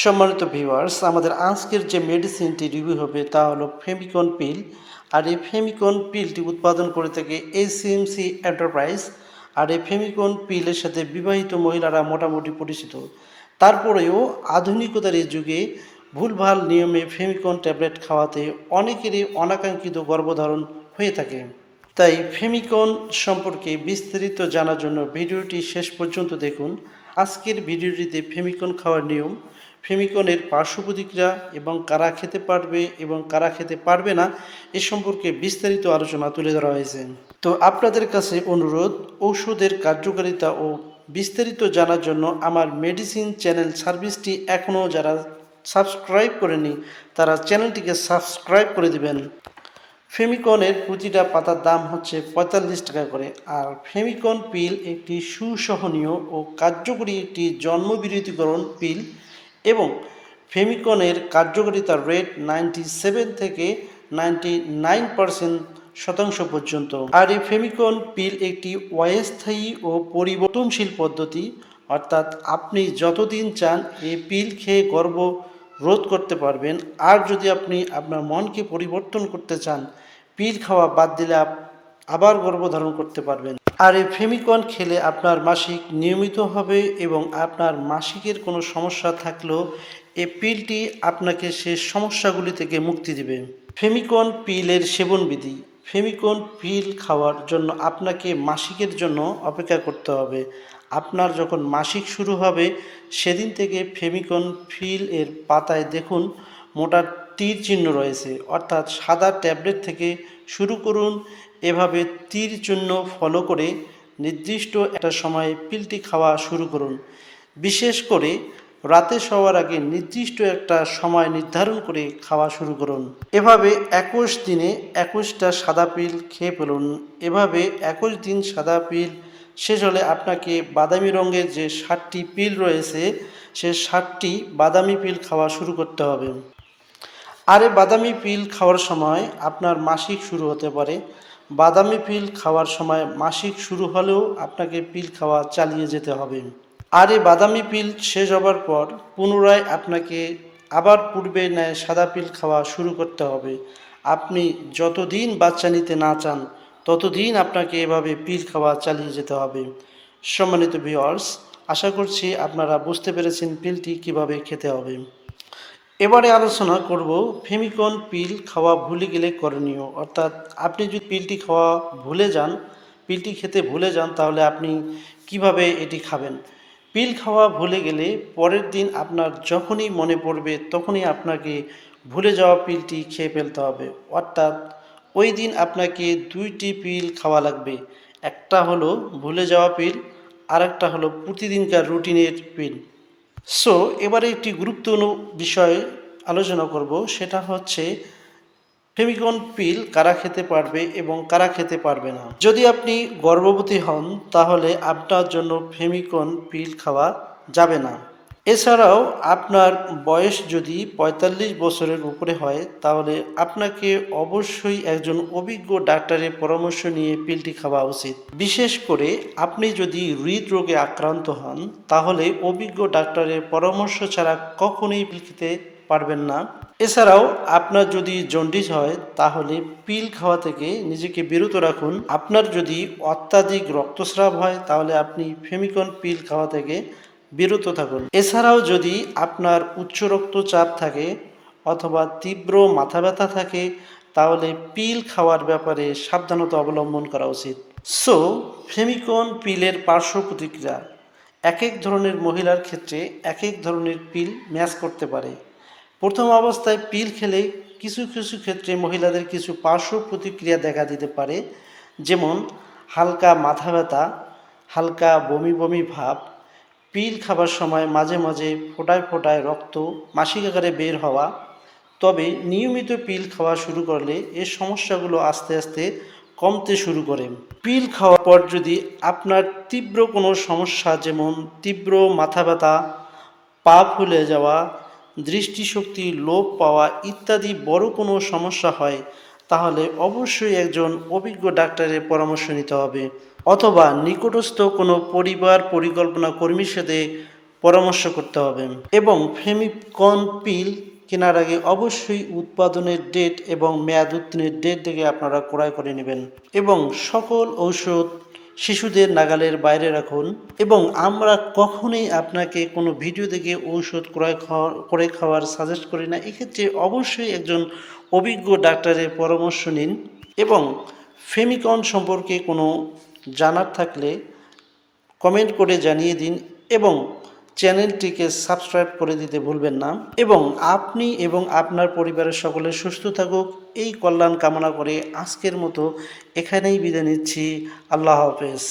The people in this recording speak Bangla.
সম্মানিত ভিউয়ার্স, আমাদের আজকের যে মেডিসিনটি রিভিউ হবে তা হলো ফেমিকন পিল। আর এই ফেমিকন পিলটি উৎপাদন করে থাকে এসিএমসি এন্টারপ্রাইজ। আর এই ফেমিকন পিলের সাথে বিবাহিত মহিলারা মোটামুটি পরিচিত। তারপরেও আধুনিকতার এই যুগে ভুলভাল নিয়মে ফেমিকন ট্যাবলেট খাওয়াতে অনেকেরই অনাকাঙ্ক্ষিত গর্ভধারণ হয়ে থাকে। তাই ফেমিকন সম্পর্কে বিস্তারিত জানার জন্য ভিডিওটি শেষ পর্যন্ত দেখুন। আজকের ভিডিওটিতে ফেমিকন খাওয়ার নিয়ম, ফেমিকনের পার্শ্ব প্রতিক্রিয়া এবং কারা খেতে পারবে এবং কারা খেতে পারবে না এ সম্পর্কে বিস্তারিত আলোচনা তুলে ধরা হয়েছে। তো আপনাদের কাছে অনুরোধ, ঔষধের কার্যকারিতা ও বিস্তারিত জানার জন্য আমার মেডিসিন চ্যানেল সার্ভিসটি এখনও যারা সাবস্ক্রাইব করেনি তারা চ্যানেলটিকে সাবস্ক্রাইব করে দিবেন। ফেমিকনের প্রতিটা পাতার দাম হচ্ছে ৪৫ টাকা করে। আর ফেমিকন পিল একটি সুসহনীয় ও কার্যকরী একটি জন্মবিরতিকরণ পিল এবং ফেমিকনের কার্যকারিতার রেট 97 থেকে 99% পর্যন্ত। আর এই ফেমিকন পিল একটি অস্থায়ী ও পরিবর্তনশীল পদ্ধতি, অর্থাৎ আপনি যতদিন চান এই পিল খেয়ে গর্ভ রোধ করতে পারবেন। আর যদি আপনি আপনার মনকে পরিবর্তন করতে চান, পিল খাওয়া বাদ দিলে আবার গর্ভধারণ করতে পারবেন। আর এই ফেমিকন খেলে আপনার মাসিক নিয়মিত হবে এবং আপনার মাসিকের কোনো সমস্যা থাকলেও এই পিলটি আপনাকে সে সমস্যাগুলি থেকে মুক্তি দেবে। ফেমিকন পিলের সেবনবিধি। ফেমিকন পিল খাওয়ার জন্য আপনাকে মাসিকের জন্য অপেক্ষা করতে হবে। আপনার যখন মাসিক শুরু হবে সেদিন থেকে ফেমিকন পিল এর পাতায় দেখুন মোটা তীর চিহ্ন রয়েছে, অর্থাৎ সাদা ট্যাবলেট থেকে শুরু করুন। এভাবে তীর চিহ্ন ফলো করে নির্দিষ্ট একটা সময়ে পিলটি খাওয়া শুরু করুন। বিশেষ করে রাতে শোয়ার আগে নির্দিষ্ট একটা সময় নির্ধারণ করে খাওয়া শুরু করুন। এভাবে 21 দিনে 21টা সাদা পিল খেয়ে ফেলুন। এভাবে 21 দিন সাদা পিল শেষ হলে আপনাকে বাদামি রঙের যে 60টি পিল রয়েছে সে 60টি বাদামি পিল খাওয়া শুরু করতে হবে। আর এই বাদামি পিল খাওয়ার সময় আপনার মাসিক শুরু হতে পারে। বাদামি পিল খাওয়ার সময় মাসিক শুরু হলেও আপনাকে পিল খাওয়া চালিয়ে যেতে হবে। আর এই বাদামি পিল শেষ হবার পর পুনরায় আপনাকে আবার পূর্বে ন্যায় সাদা পিল খাওয়া শুরু করতে হবে। আপনি যতদিন বাচ্চা নিতে না চান ততদিন আপনাকে এভাবে পিল খাওয়া চালিয়ে যেতে হবে। সম্মানিত ভিউয়ার্স, আশা করছি আপনারা বুঝতে পেরেছেন পিলটি কিভাবে খেতে হবে। এবারে আলোচনা করব ফেমিকন পিল খাওয়া ভুলে গেলে করণীয়, অর্থাৎ আপনি যদি পিলটি খাওয়া ভুলে যান, পিলটি খেতে ভুলে যান, তাহলে আপনি কিভাবে এটি খাবেন। পিল খাওয়া ভুলে গেলে পরের দিন আপনার যখনই মনে পড়বে তখনই আপনাকে ভুলে যাওয়া পিলটি খেয়ে ফেলতে হবে। অর্থাৎ ওই দিন আপনাকে 2টি পিল খাওয়া লাগবে। একটা হলো ভুলে যাওয়া পিল, আর একটা হলো প্রতিদিনকার রুটিনের পিল। সো এবারে একটি গুরুত্বপূর্ণ বিষয় আলোচনা করব, সেটা হচ্ছে ফেমিকন পিল কারা খেতে পারবে এবং কারা খেতে পারবে না। যদি আপনি গর্ভবতী হন তাহলে আপনার জন্য ফেমিকন পিল খাওয়া যাবে না। এছাড়াও আপনার বয়স যদি ৪৫ বছরের উপরে হয় তাহলে আপনাকে অবশ্যই একজন অভিজ্ঞ ডাক্তারের পরামর্শ নিয়ে পিলটি খাওয়া উচিত। বিশেষ করে আপনি যদি হৃদরোগে আক্রান্ত হন তাহলে অভিজ্ঞ ডাক্তারের পরামর্শ ছাড়া কখনোই পিল খেতে পারবেন না। এছাড়াও আপনার যদি জন্ডিস হয় তাহলে পিল খাওয়া থেকে নিজেকে বিরত রাখুন। আপনার যদি অত্যাধিক রক্তস্রাব হয় তাহলে আপনি ফেমিকন পিল খাওয়া থেকে বিরত থাকুন। এছাড়াও যদি আপনার উচ্চ রক্তচাপ থাকে অথবা তীব্র মাথা ব্যথা থাকে তাহলে পিল খাওয়ার ব্যাপারে সাবধানতা অবলম্বন করা উচিত। সো ফেমিকন পিলের পার্শ্ব প্রতিক্রিয়া এক এক ধরনের মহিলার ক্ষেত্রে এক এক ধরনের পিল ম্যাচ করতে পারে। প্রথম অবস্থায় পিল খেলে কিছু কিছু ক্ষেত্রে মহিলাদের কিছু পার্শ্ব প্রতিক্রিয়া দেখা দিতে পারে, যেমন হালকা মাথা ব্যথা, হালকা বমি বমি ভাব, পিল খাবার সময় মাঝে মাঝে ফোঁটায় ফোঁটায় রক্ত মাসিক আকারে বের হওয়া। তবে নিয়মিত পিল খাওয়া শুরু করলে এই সমস্যাগুলো আস্তে আস্তে কমতে শুরু করে। পিল খাওয়ার পর যদি আপনার তীব্র কোনো সমস্যা যেমন তীব্র মাথা ব্যথা, পা ফুলে যাওয়া, দৃষ্টিশক্তি লোপ পাওয়া ইত্যাদি বড় কোনো সমস্যা হয় তাহলে অবশ্যই একজন অভিজ্ঞ ডাক্তারের পরামর্শ নিতে হবে, অথবা নিকটস্থ কোনো পরিবার পরিকল্পনা কর্মীর সাথে পরামর্শ করতে হবে। এবং ফেমিকন পিল কেনার আগে অবশ্যই উৎপাদনের ডেট এবং মেয়াদ উত্তীর্ণের ডেট দেখে আপনারা ক্রয় করে নেবেন। এবং সকল ঔষধ শিশুদের নাগালের বাইরে রাখুন। এবং আমরা কখনোই আপনাকে কোনো ভিডিও দেখে ঔষধ করে খাওয়ার সাজেস্ট করি না। এক্ষেত্রে অবশ্যই একজন অভিজ্ঞ ডাক্তারের পরামর্শ নিন। এবং ফেমিকন সম্পর্কে কোনো জানার থাকলে কমেন্ট করে জানিয়ে দিন এবং চ্যানেলটিকে সাবস্ক্রাইব করে দিতে ভুলবেন না। এবং আপনি এবং আপনার পরিবারের সকলে সুস্থ থাকুক এই কল্যাণ কামনা করে আজকের মতো এখানেই বিদায় নিচ্ছি। আল্লাহ হাফেজ।